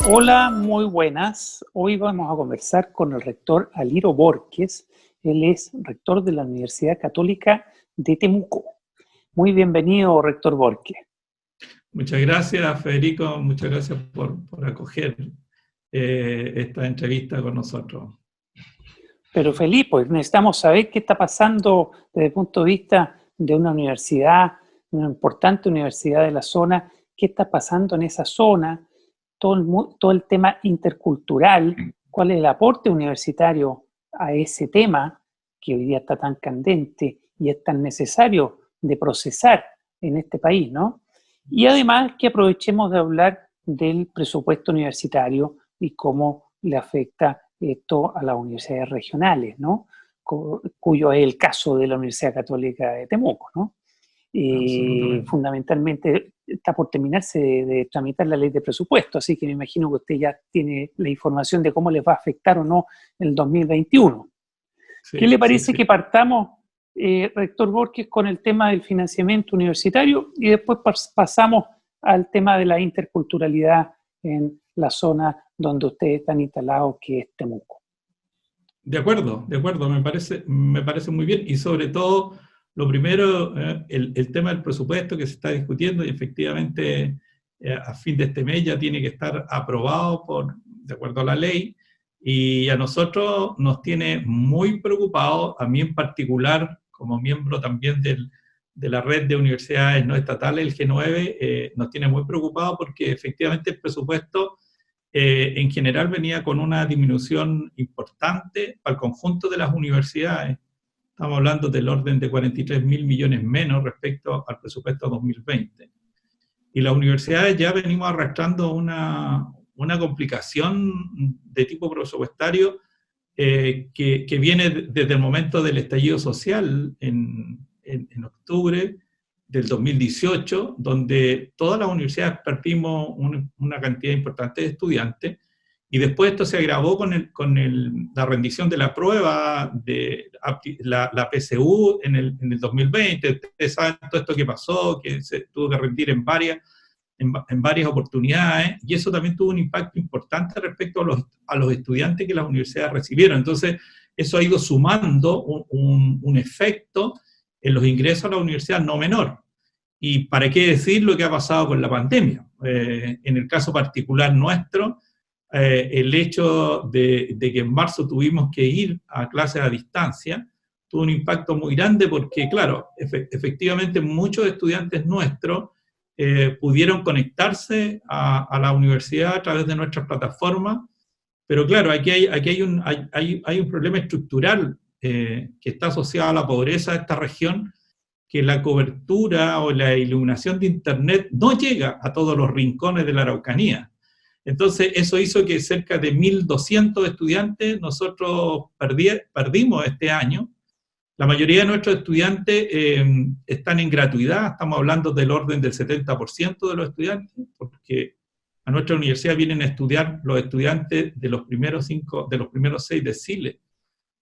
Hola, muy buenas. Hoy vamos a conversar con el rector Aliro Borges. Él es rector de la Universidad Católica de Temuco. Muy bienvenido, rector Borges. Muchas gracias, Federico. Muchas gracias por acoger esta entrevista con nosotros. Pero Felipe, pues necesitamos saber qué está pasando desde el punto de vista de una universidad, una importante universidad de la zona. ¿Qué está pasando en esa zona? Todo el tema intercultural. ¿Cuál es el aporte universitario a ese tema que hoy día está tan candente y es tan necesario de procesar en este país, ¿no? Y además que aprovechemos de hablar del presupuesto universitario y cómo le afecta esto a las universidades regionales, ¿no? Cuyo es el caso de la Universidad Católica de Temuco, ¿no? Fundamentalmente está por terminarse de tramitar la ley de presupuesto, así que me imagino que usted ya tiene la información de cómo les va a afectar o no el 2021. Sí, ¿qué le parece que partamos, rector Borges, con el tema del financiamiento universitario y después pasamos al tema de la interculturalidad en la zona donde ustedes están instalados, que es Temuco? De acuerdo, me parece muy bien, y sobre todo, lo primero, el tema del presupuesto que se está discutiendo, y efectivamente a fin de este mes ya tiene que estar aprobado de acuerdo a la ley, y a nosotros nos tiene muy preocupados, a mí en particular, como miembro también de la red de universidades no estatales, el G9, nos tiene muy preocupados porque efectivamente el presupuesto en general venía con una disminución importante para el conjunto de las universidades. Estamos hablando del orden de 43.000 millones menos respecto al presupuesto 2020. Y las universidades ya venimos arrastrando una complicación de tipo presupuestario que viene desde el momento del estallido social en octubre del 2018, donde todas las universidades perdimos una cantidad importante de estudiantes, y después esto se agravó con la rendición de la prueba de la PSU en el 2020. Ustedes saben todo esto que pasó, que se tuvo que rendir en varias oportunidades, y eso también tuvo un impacto importante respecto a los estudiantes que las universidades recibieron. Entonces, eso ha ido sumando un efecto en los ingresos a la universidad no menor. Y para qué decir lo que ha pasado con la pandemia. En el caso particular nuestro, el hecho de que en marzo tuvimos que ir a clases a distancia tuvo un impacto muy grande porque, claro, efectivamente muchos estudiantes nuestros pudieron conectarse a la universidad a través de nuestras plataformas, pero claro, aquí hay un problema estructural que está asociado a la pobreza de esta región, que la cobertura o la iluminación de Internet no llega a todos los rincones de la Araucanía. Entonces, eso hizo que cerca de 1.200 estudiantes nosotros perdimos este año. La mayoría de nuestros estudiantes están en gratuidad, estamos hablando del orden del 70% de los estudiantes, porque a nuestra universidad vienen a estudiar los estudiantes de los primeros 6 deciles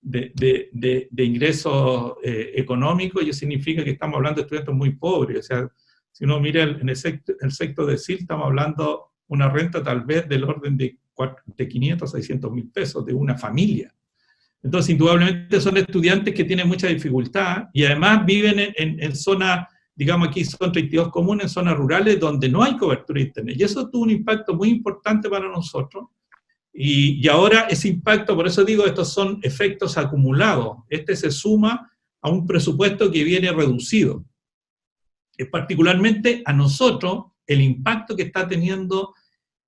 de ingresos económicos, y eso significa que estamos hablando de estudiantes muy pobres. O sea, si uno mira en el sexto decil, estamos hablando una renta tal vez del orden de 500 a 600 mil pesos de una familia. Entonces, indudablemente son estudiantes que tienen mucha dificultad y además viven en zonas, digamos aquí son 32 comunas, en zonas rurales donde no hay cobertura de Internet. Y eso tuvo un impacto muy importante para nosotros. Y ahora ese impacto, por eso digo, estos son efectos acumulados. Este se suma a un presupuesto que viene reducido. Particularmente a nosotros, el impacto que está teniendo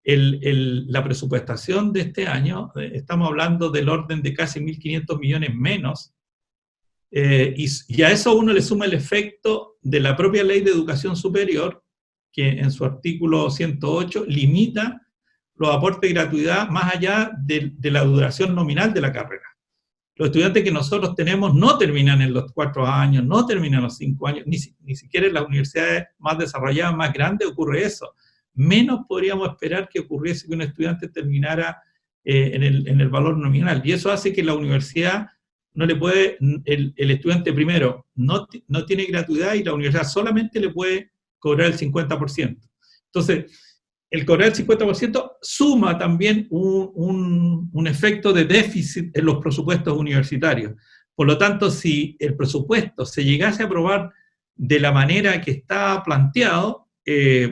la presupuestación de este año, estamos hablando del orden de casi 1.500 millones menos, y a eso uno le suma el efecto de la propia Ley de Educación Superior, que en su artículo 108 limita los aportes de gratuidad más allá de la duración nominal de la carrera. Los estudiantes que nosotros tenemos no terminan en los 4 años, no terminan en los 5 años, ni siquiera en las universidades más desarrolladas, más grandes, ocurre eso. Menos podríamos esperar que ocurriese que un estudiante terminara en el valor nominal. Y eso hace que la universidad no le puede, el estudiante primero no tiene gratuidad y la universidad solamente le puede cobrar el 50%. Entonces, el cobrar el 50% suma también un efecto de déficit en los presupuestos universitarios. Por lo tanto, si el presupuesto se llegase a aprobar de la manera que está planteado,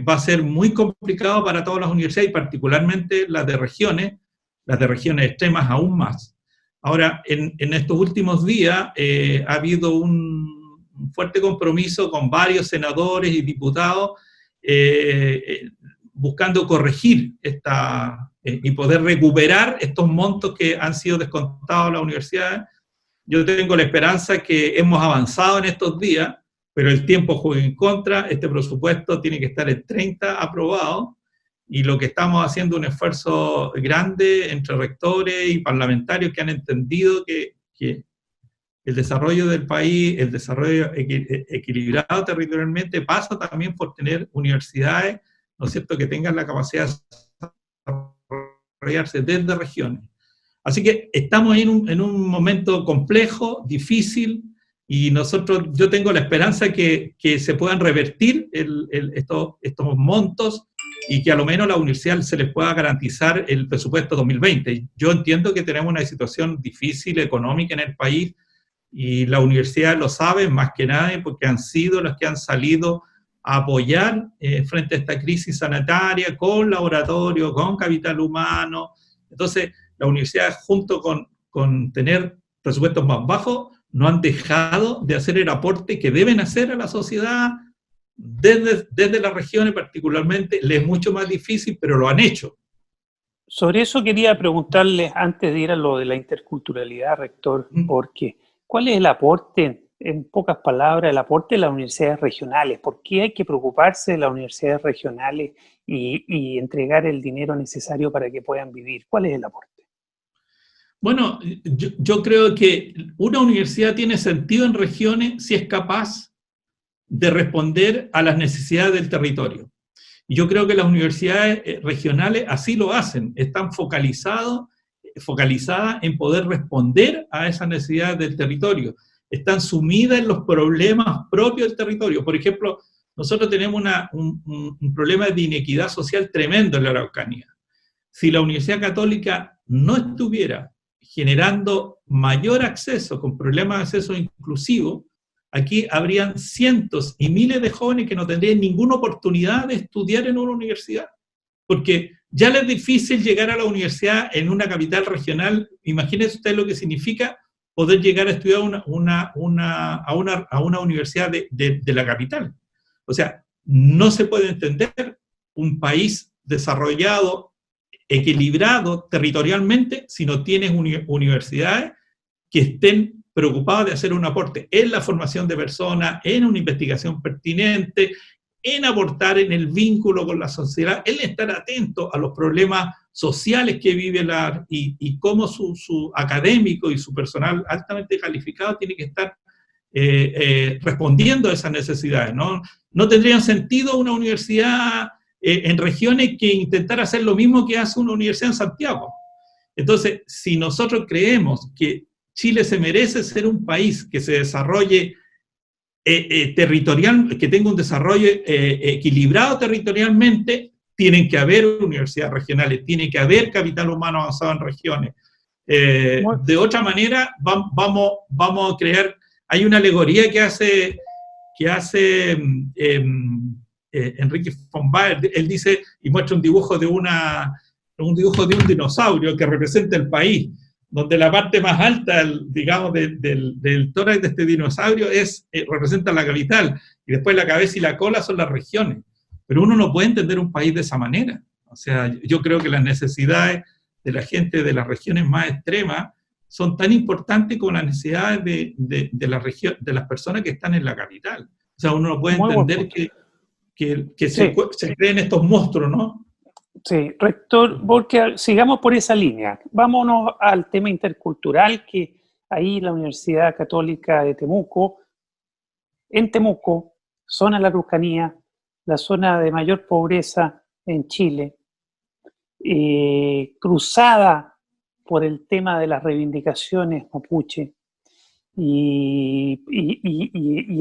va a ser muy complicado para todas las universidades y particularmente las de regiones extremas aún más. Ahora, en estos últimos días ha habido un fuerte compromiso con varios senadores y diputados buscando corregir y poder recuperar estos montos que han sido descontados a las universidades. Yo tengo la esperanza que hemos avanzado en estos días, pero el tiempo juega en contra. Este presupuesto tiene que estar el 30 aprobado, y lo que estamos haciendo es un esfuerzo grande entre rectores y parlamentarios que han entendido que el desarrollo del país, el desarrollo equilibrado territorialmente, pasa también por tener universidades, ¿no es cierto?, que tengan la capacidad de desarrollarse desde regiones. Así que estamos en un momento complejo, difícil, y yo tengo la esperanza que se puedan revertir estos montos y que a lo menos a la universidad se les pueda garantizar el presupuesto 2020. Yo entiendo que tenemos una situación difícil económica en el país, y la universidad lo sabe más que nadie porque han sido los que han salido a apoyar frente a esta crisis sanitaria con laboratorio, con capital humano. Entonces, la universidad, junto con tener presupuestos más bajos, no han dejado de hacer el aporte que deben hacer a la sociedad desde las regiones particularmente. Les es mucho más difícil, pero lo han hecho. Sobre eso quería preguntarles, antes de ir a lo de la interculturalidad, rector, porque ¿cuál es el aporte, en pocas palabras, el aporte de las universidades regionales? ¿Por qué hay que preocuparse de las universidades regionales y entregar el dinero necesario para que puedan vivir? ¿Cuál es el aporte? Bueno, yo creo que una universidad tiene sentido en regiones si es capaz de responder a las necesidades del territorio. Y yo creo que las universidades regionales así lo hacen, están focalizadas en poder responder a esas necesidades del territorio, están sumidas en los problemas propios del territorio. Por ejemplo, nosotros tenemos un problema de inequidad social tremendo en la Araucanía. Si la Universidad Católica no estuviera generando mayor acceso, con problemas de acceso inclusivo, aquí habrían cientos y miles de jóvenes que no tendrían ninguna oportunidad de estudiar en una universidad, porque ya les es difícil llegar a la universidad en una capital regional. Imagínense usted lo que significa poder llegar a estudiar a una universidad de la capital. O sea, no se puede entender un país desarrollado, equilibrado territorialmente, si no tienes universidades que estén preocupadas de hacer un aporte en la formación de personas, en una investigación pertinente, en aportar en el vínculo con la sociedad, en estar atento a los problemas sociales que vive y cómo su académico y su personal altamente calificado tiene que estar respondiendo a esas necesidades. No tendrían sentido una universidad en regiones que intentara hacer lo mismo que hace una universidad en Santiago. Entonces, si nosotros creemos que Chile se merece ser un país que se desarrolle territorial, que tenga un desarrollo equilibrado territorialmente, tienen que haber universidades regionales, tiene que haber capital humano avanzado en regiones. De otra manera, vamos a crear, hay una alegoría que hace Enrique von Baer. Él dice, y muestra un dibujo de un dinosaurio que representa el país, donde la parte más alta, digamos, del tórax de este dinosaurio representa la capital, y después la cabeza y la cola son las regiones. Pero uno no puede entender un país de esa manera. O sea, yo creo que las necesidades de la gente de las regiones más extremas son tan importantes como las necesidades de las personas que están en la capital. O sea, uno no puede entender que se creen estos monstruos, ¿no? Sí, rector, porque sigamos por esa línea. Vámonos al tema intercultural, que ahí la Universidad Católica de Temuco, en Temuco, zona de la Araucanía, la zona de mayor pobreza en Chile, cruzada por el tema de las reivindicaciones mapuche y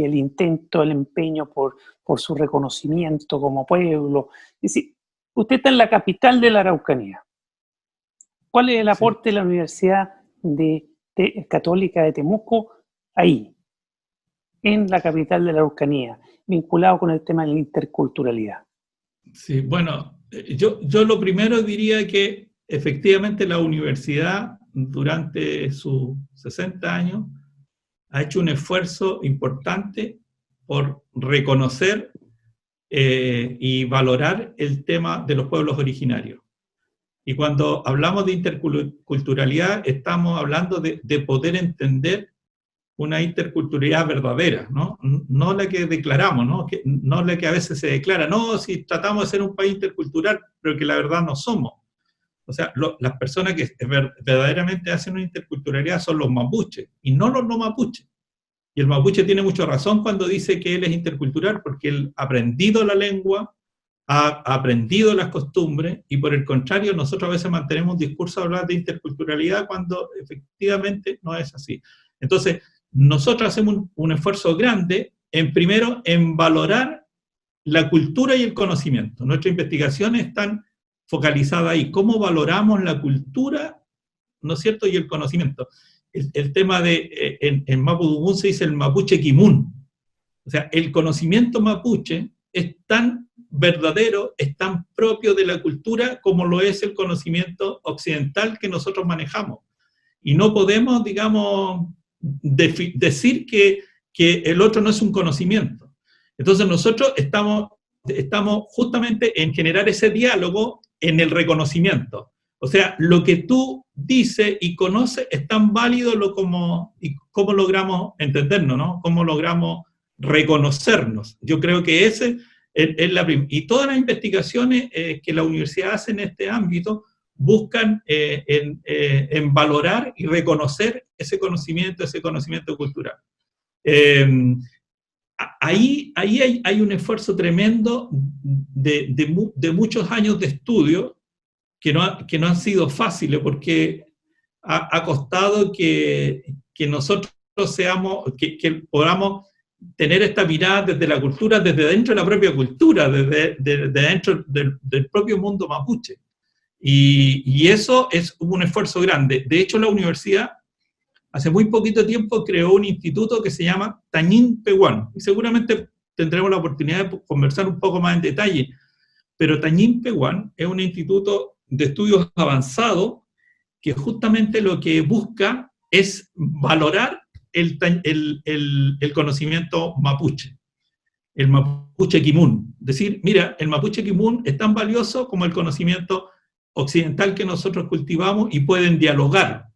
el intento, el empeño por su reconocimiento como pueblo. Es decir, Usted está en la capital de la Araucanía. ¿Cuál es el aporte de la Universidad Católica de Temuco ahí, en la capital de la Araucanía, vinculado con el tema de la interculturalidad? Sí, bueno, yo lo primero diría que efectivamente la universidad durante sus 60 años ha hecho un esfuerzo importante por reconocer y valorar el tema de los pueblos originarios. Y cuando hablamos de interculturalidad, estamos hablando de poder entender una interculturalidad verdadera, ¿no? No la que declaramos, ¿no? No la que a veces se declara, no, si tratamos de ser un país intercultural, pero que la verdad no somos. O sea, las personas que verdaderamente hacen una interculturalidad son los mapuches, y no los no mapuches. Y el mapuche tiene mucha razón cuando dice que él es intercultural, porque él ha aprendido la lengua, ha aprendido las costumbres, y por el contrario, nosotros a veces mantenemos un discurso de hablar de interculturalidad cuando efectivamente no es así. Entonces, nosotros hacemos un esfuerzo grande, primero, en valorar la cultura y el conocimiento. Nuestras investigaciones están focalizadas ahí. ¿Cómo valoramos la cultura, no es cierto, y el conocimiento? El tema de, en Mapudungun se dice el mapuche quimun. O sea, el conocimiento mapuche es tan verdadero, es tan propio de la cultura como lo es el conocimiento occidental que nosotros manejamos. Y no podemos, digamos, decir que el otro no es un conocimiento. Entonces nosotros estamos justamente en generar ese diálogo en el reconocimiento. O sea, lo que tú dices y conoces es tan válido y cómo logramos entendernos, ¿no? Cómo logramos reconocernos. Yo creo que ese es la primera. Y todas las investigaciones que la universidad hace en este ámbito buscan en valorar y reconocer ese conocimiento cultural. Ahí hay un esfuerzo tremendo de muchos años de estudio que no han sido fáciles, porque ha costado que nosotros que podamos tener esta mirada desde la cultura, desde dentro de la propia cultura, desde dentro del propio mundo mapuche. Y eso es un esfuerzo grande. De hecho, la universidad hace muy poquito tiempo creó un instituto que se llama Tañín Pehuán, y seguramente tendremos la oportunidad de conversar un poco más en detalle, pero Tañín Pehuán es un instituto de estudios avanzados que justamente lo que busca es valorar el conocimiento mapuche, el mapuche quimun. Decir, mira, el mapuche quimun es tan valioso como el conocimiento occidental que nosotros cultivamos y pueden dialogar.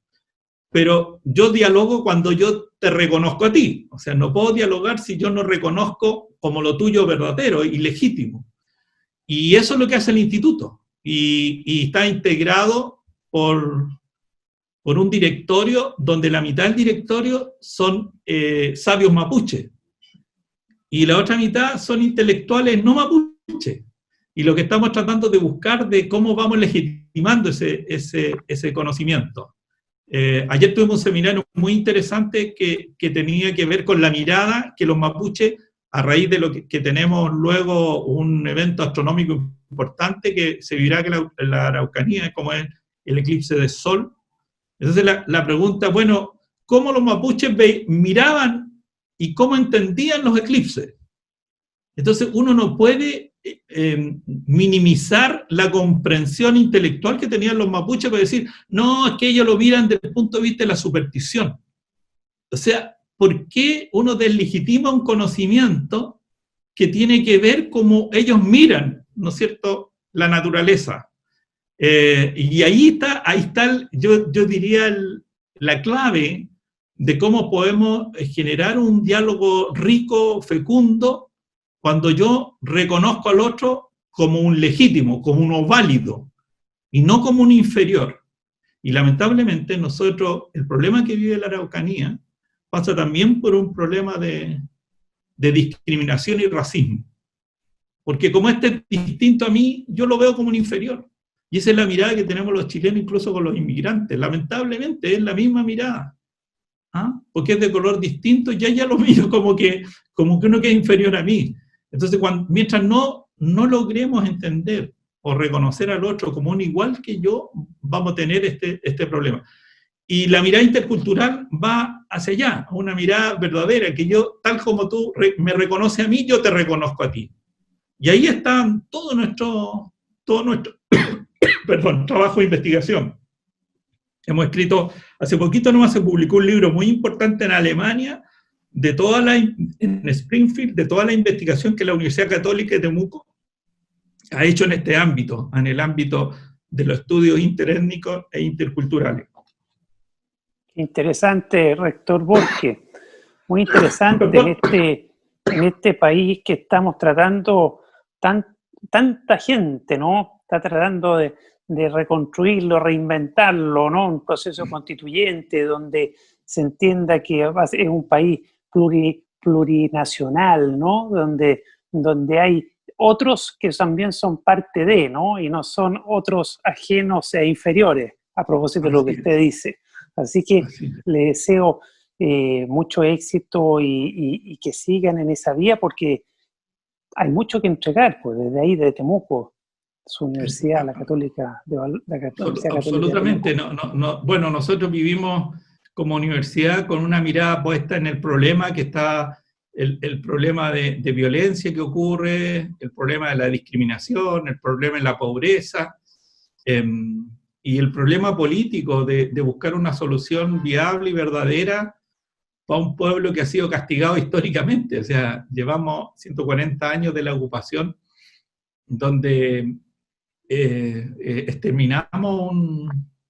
Pero yo dialogo cuando yo te reconozco a ti. O sea, no puedo dialogar si yo no reconozco como lo tuyo verdadero y legítimo. Y eso es lo que hace el instituto. Y está integrado por un directorio donde la mitad del directorio son sabios mapuche y la otra mitad son intelectuales no mapuche. Y lo que estamos tratando de buscar de cómo vamos legitimando ese conocimiento. Ayer tuvimos un seminario muy interesante que tenía que ver con la mirada que los mapuches, a raíz de lo que tenemos luego un evento astronómico importante que se vivirá en la Araucanía, como es el eclipse de sol. Entonces la pregunta, bueno, ¿cómo los mapuches miraban y cómo entendían los eclipses? Entonces uno no puede minimizar la comprensión intelectual que tenían los mapuches para decir, no, es que ellos lo miran desde el punto de vista de la superstición. O sea, ¿por qué uno deslegitima un conocimiento que tiene que ver cómo ellos miran, ¿no es cierto?, la naturaleza? Y ahí está yo diría, la clave de cómo podemos generar un diálogo rico, fecundo, cuando yo reconozco al otro como un legítimo, como uno válido, y no como un inferior. Y lamentablemente nosotros, el problema que vive la Araucanía, pasa también por un problema de discriminación y racismo. Porque como este es distinto a mí, yo lo veo como un inferior. Y esa es la mirada que tenemos los chilenos incluso con los inmigrantes. Lamentablemente es la misma mirada. ¿Ah? Porque es de color distinto, ya lo miro como que uno que es inferior a mí. Entonces, mientras no logremos entender o reconocer al otro como un igual que yo, vamos a tener este problema. Y la mirada intercultural va hacia allá, una mirada verdadera, que yo, tal como tú me reconoces a mí, yo te reconozco a ti. Y ahí está todo nuestro perdón, trabajo de investigación. Hemos escrito, hace poquito nomás se publicó un libro muy importante en Alemania, en Springfield, de toda la investigación que la Universidad Católica de Temuco ha hecho en este ámbito, en el ámbito de los estudios interétnicos e interculturales. Interesante, rector Borges. Muy interesante en este país que estamos tratando, tanta gente, ¿no? Está tratando de reconstruirlo, reinventarlo, ¿no? Un proceso constituyente donde se entienda que es un país plurinacional, ¿no? Donde hay otros que también son parte de, ¿no? Y no son otros ajenos e inferiores, a propósito de lo que usted dice. Así que le deseo mucho éxito y que sigan en esa vía, porque hay mucho que entregar, pues, desde ahí, de Temuco, su universidad, la Católica de Absolutamente. Bueno, nosotros vivimos como universidad con una mirada puesta en el problema que está, el problema de violencia que ocurre, el problema de la discriminación, el problema de la pobreza, y el problema político de buscar una solución viable y verdadera para un pueblo que ha sido castigado históricamente. O sea, llevamos 140 años de la ocupación donde exterminamos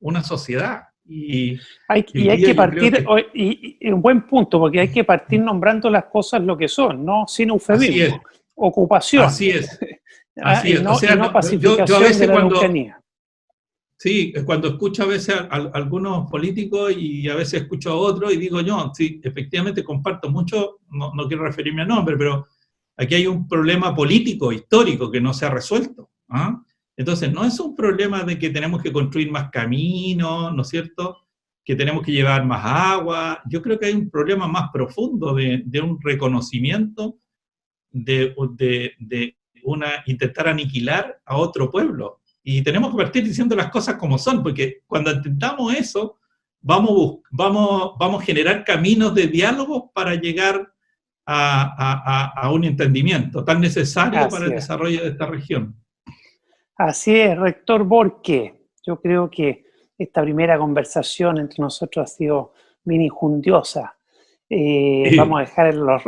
una sociedad. Y hay que partir, y un buen punto, porque hay que partir nombrando las cosas lo que son, ¿no? Sin eufemismo. Ocupación. Así es. Así es. O sea, no pacificación yo a veces de la Araucanía. Sí, cuando escucho a veces a algunos políticos y a veces escucho a otros y digo yo, sí, efectivamente comparto mucho, no quiero referirme a nombre, pero aquí hay un problema político, histórico, que no se ha resuelto. ¿Ah? Entonces, no es un problema de que tenemos que construir más caminos, ¿no es cierto?, que tenemos que llevar más agua. Yo creo que hay un problema más profundo de un reconocimiento, de intentar aniquilar a otro pueblo. Y tenemos que partir diciendo las cosas como son, porque cuando intentamos eso, vamos a generar caminos de diálogo para llegar a un entendimiento tan necesario para el desarrollo de esta región. Así es, rector Borges. Yo creo que esta primera conversación entre nosotros ha sido bien injundiosa. Vamos a dejar los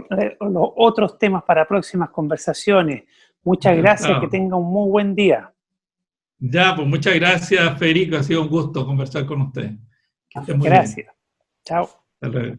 otros temas para próximas conversaciones. Muchas gracias, que tenga un muy buen día. Ya, pues muchas gracias, Federico. Ha sido un gusto conversar con usted. Que esté muy bien. Gracias. Chao. Hasta luego.